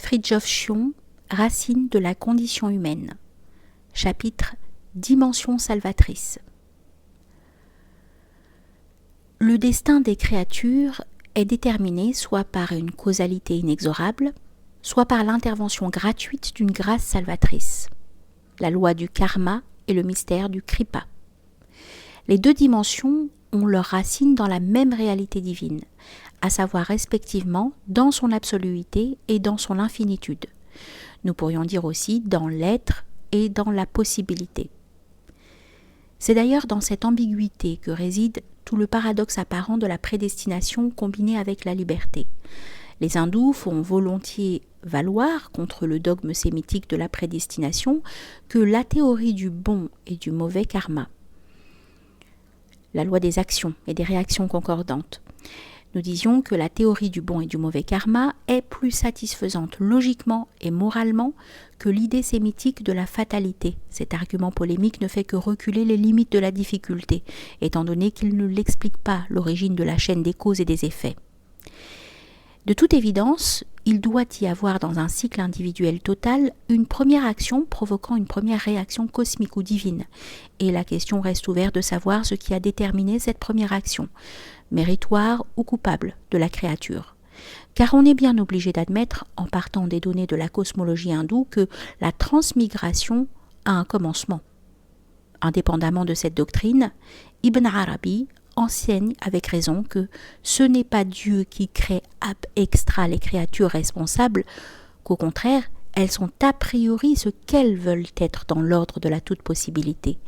Fridtjof Schuon, Racines de la condition humaine. Chapitre Dimension salvatrice. Le destin des créatures est déterminé soit par une causalité inexorable, soit par l'intervention gratuite d'une grâce salvatrice. La loi du karma et le mystère du kripa. Les deux dimensions ont leurs racines dans la même réalité divine, à savoir respectivement dans son absoluité et dans son infinitude. Nous pourrions dire aussi dans l'être et dans la possibilité. C'est d'ailleurs dans cette ambiguïté que réside tout le paradoxe apparent de la prédestination combinée avec la liberté. Les hindous font volontiers valoir contre le dogme sémitique de la prédestination que la théorie du bon et du mauvais karma, la loi des actions et des réactions concordantes. Nous disions que la théorie du bon et du mauvais karma est plus satisfaisante logiquement et moralement que l'idée sémitique de la fatalité. Cet argument polémique ne fait que reculer les limites de la difficulté, étant donné qu'il ne l'explique pas l'origine de la chaîne des causes et des effets. De toute évidence, il doit y avoir dans un cycle individuel total une première action provoquant une première réaction cosmique ou divine, et la question reste ouverte de savoir ce qui a déterminé cette première action, méritoire ou coupable de la créature. Car on est bien obligé d'admettre, en partant des données de la cosmologie hindoue, que la transmigration a un commencement. Indépendamment de cette doctrine, Ibn Arabi enseigne avec raison que ce n'est pas Dieu qui crée ab extra les créatures responsables, qu'au contraire, elles sont a priori ce qu'elles veulent être dans l'ordre de la toute-possibilité,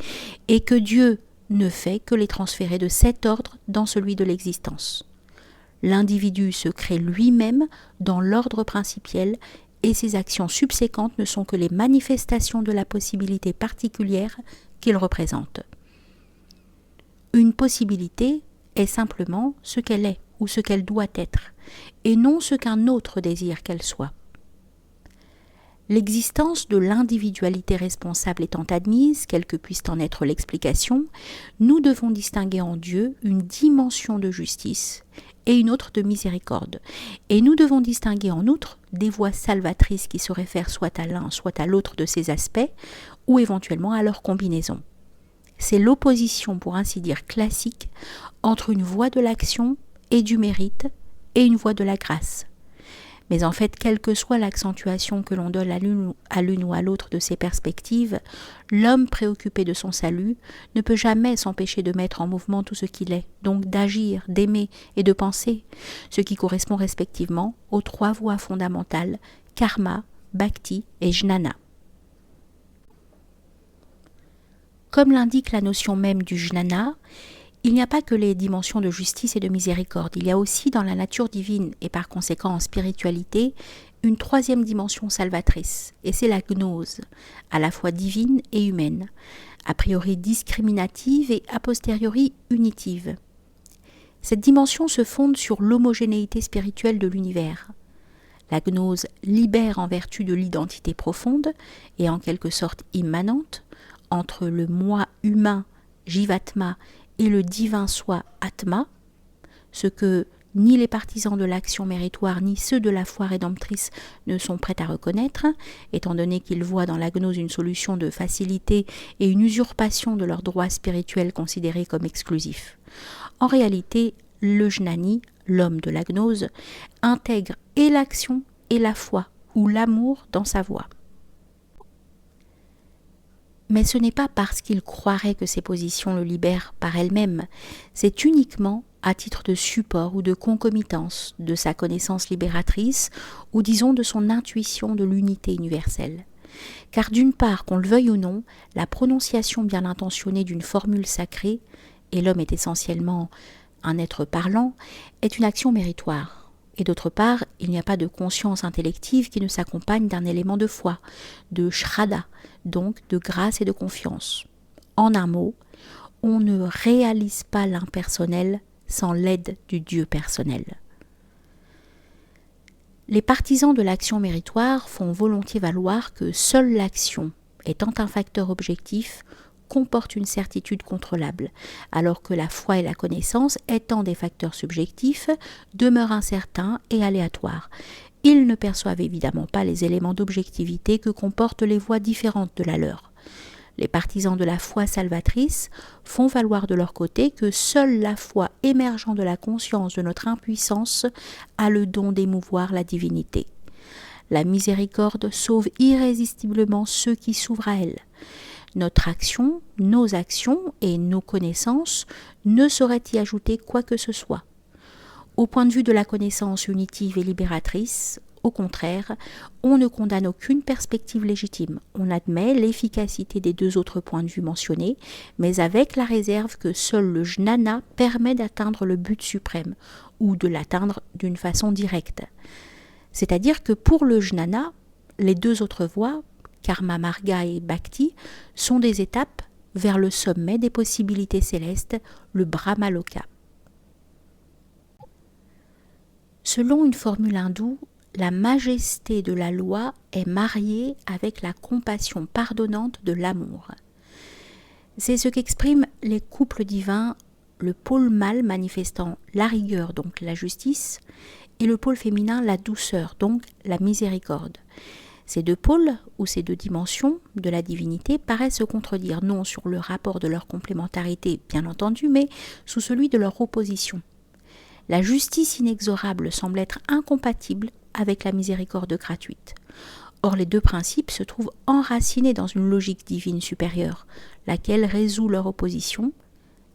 et que Dieu ne fait que les transférer de cet ordre dans celui de l'existence. L'individu se crée lui-même dans l'ordre principiel et ses actions subséquentes ne sont que les manifestations de la possibilité particulière qu'il représente. Une possibilité est simplement ce qu'elle est ou ce qu'elle doit être, et non ce qu'un autre désire qu'elle soit. L'existence de l'individualité responsable étant admise, quelle que puisse en être l'explication, nous devons distinguer en Dieu une dimension de justice et une autre de miséricorde. Et nous devons distinguer en outre des voies salvatrices qui se réfèrent soit à l'un, soit à l'autre de ces aspects, ou éventuellement à leur combinaison. C'est l'opposition, pour ainsi dire classique, entre une voie de l'action et du mérite et une voie de la grâce. Mais en fait, quelle que soit l'accentuation que l'on donne à l'une ou à l'autre de ces perspectives, l'homme préoccupé de son salut ne peut jamais s'empêcher de mettre en mouvement tout ce qu'il est, donc d'agir, d'aimer et de penser, ce qui correspond respectivement aux trois voies fondamentales, karma, bhakti et jnana. Comme l'indique la notion même du jnana, il n'y a pas que les dimensions de justice et de miséricorde, il y a aussi dans la nature divine et par conséquent en spiritualité une troisième dimension salvatrice, et c'est la gnose, à la fois divine et humaine, a priori discriminative et a posteriori unitive. Cette dimension se fonde sur l'homogénéité spirituelle de l'univers. La gnose libère en vertu de l'identité profonde et en quelque sorte immanente entre le moi humain, Jivatma, et le divin soi Atma, ce que ni les partisans de l'action méritoire ni ceux de la foi rédemptrice ne sont prêts à reconnaître, étant donné qu'ils voient dans la gnose une solution de facilité et une usurpation de leurs droits spirituels considérés comme exclusifs. En réalité, le jnani, l'homme de la gnose, intègre et l'action et la foi, ou l'amour dans sa voie. Mais ce n'est pas parce qu'il croirait que ces positions le libèrent par elles-mêmes, c'est uniquement à titre de support ou de concomitance de sa connaissance libératrice ou disons de son intuition de l'unité universelle. Car d'une part, qu'on le veuille ou non, la prononciation bien intentionnée d'une formule sacrée, et l'homme est essentiellement un être parlant, est une action méritoire. Et d'autre part, il n'y a pas de conscience intellective qui ne s'accompagne d'un élément de foi, de shraddha, donc de grâce et de confiance. En un mot, on ne réalise pas l'impersonnel sans l'aide du Dieu personnel. Les partisans de l'action méritoire font volontiers valoir que seule l'action, étant un facteur objectif, comporte une certitude contrôlable, alors que la foi et la connaissance, étant des facteurs subjectifs, demeurent incertains et aléatoires. Ils ne perçoivent évidemment pas les éléments d'objectivité que comportent les voies différentes de la leur. Les partisans de la foi salvatrice font valoir de leur côté que seule la foi émergeant de la conscience de notre impuissance a le don d'émouvoir la divinité. La miséricorde sauve irrésistiblement ceux qui s'ouvrent à elle. Notre action, nos actions et nos connaissances ne sauraient y ajouter quoi que ce soit. Au point de vue de la connaissance unitive et libératrice, au contraire, on ne condamne aucune perspective légitime. On admet l'efficacité des deux autres points de vue mentionnés, mais avec la réserve que seul le jnana permet d'atteindre le but suprême, ou de l'atteindre d'une façon directe. C'est-à-dire que pour le jnana, les deux autres voies, karma marga et bhakti, sont des étapes vers le sommet des possibilités célestes, le brahmaloka. Selon une formule hindoue, la majesté de la loi est mariée avec la compassion pardonnante de l'amour. C'est ce qu'expriment les couples divins, le pôle mâle manifestant la rigueur, donc la justice, et le pôle féminin, la douceur, donc la miséricorde. Ces deux pôles, ou ces deux dimensions de la divinité, paraissent se contredire non sur le rapport de leur complémentarité, bien entendu, mais sous celui de leur opposition. La justice inexorable semble être incompatible avec la miséricorde gratuite. Or, les deux principes se trouvent enracinés dans une logique divine supérieure, laquelle résout leur opposition,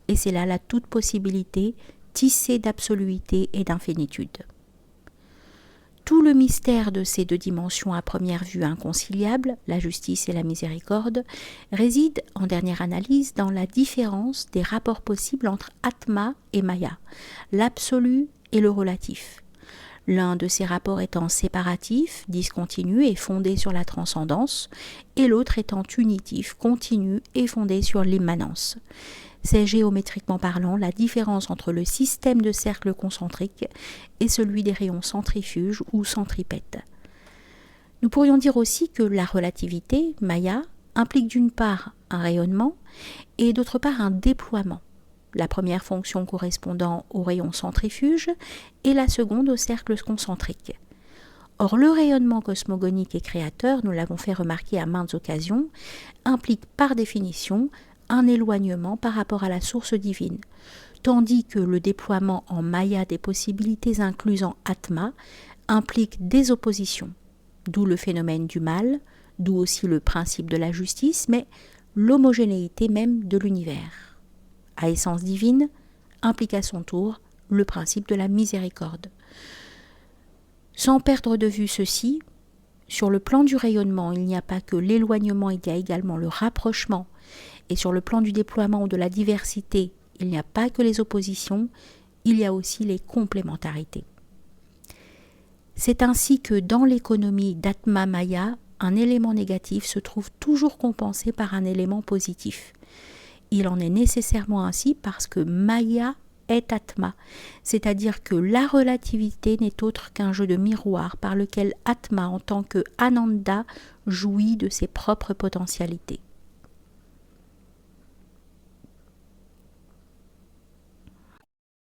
et c'est là la toute possibilité tissée d'absoluité et d'infinitude. Tout le mystère de ces deux dimensions à première vue inconciliables, la justice et la miséricorde, réside, en dernière analyse, dans la différence des rapports possibles entre Atma et Maya, l'absolu et le relatif. L'un de ces rapports étant séparatif, discontinu et fondé sur la transcendance, et l'autre étant unitif, continu et fondé sur l'immanence. C'est géométriquement parlant la différence entre le système de cercles concentriques et celui des rayons centrifuges ou centripètes. Nous pourrions dire aussi que la relativité, Maya, implique d'une part un rayonnement et d'autre part un déploiement. La première fonction correspondant aux rayons centrifuges et la seconde au cercle concentrique. Or, le rayonnement cosmogonique et créateur, nous l'avons fait remarquer à maintes occasions, implique par définition un éloignement par rapport à la source divine, tandis que le déploiement en Maya des possibilités incluses en Atma implique des oppositions, d'où le phénomène du mal, d'où aussi le principe de la justice, mais l'homogénéité même de l'univers. À essence divine, implique à son tour le principe de la miséricorde. Sans perdre de vue ceci, sur le plan du rayonnement, il n'y a pas que l'éloignement, il y a également le rapprochement. Et sur le plan du déploiement ou de la diversité, il n'y a pas que les oppositions, il y a aussi les complémentarités. C'est ainsi que dans l'économie d'Atma Maya, un élément négatif se trouve toujours compensé par un élément positif. Il en est nécessairement ainsi parce que Maya est Atma, c'est-à-dire que la relativité n'est autre qu'un jeu de miroir par lequel Atma en tant que Ananda jouit de ses propres potentialités.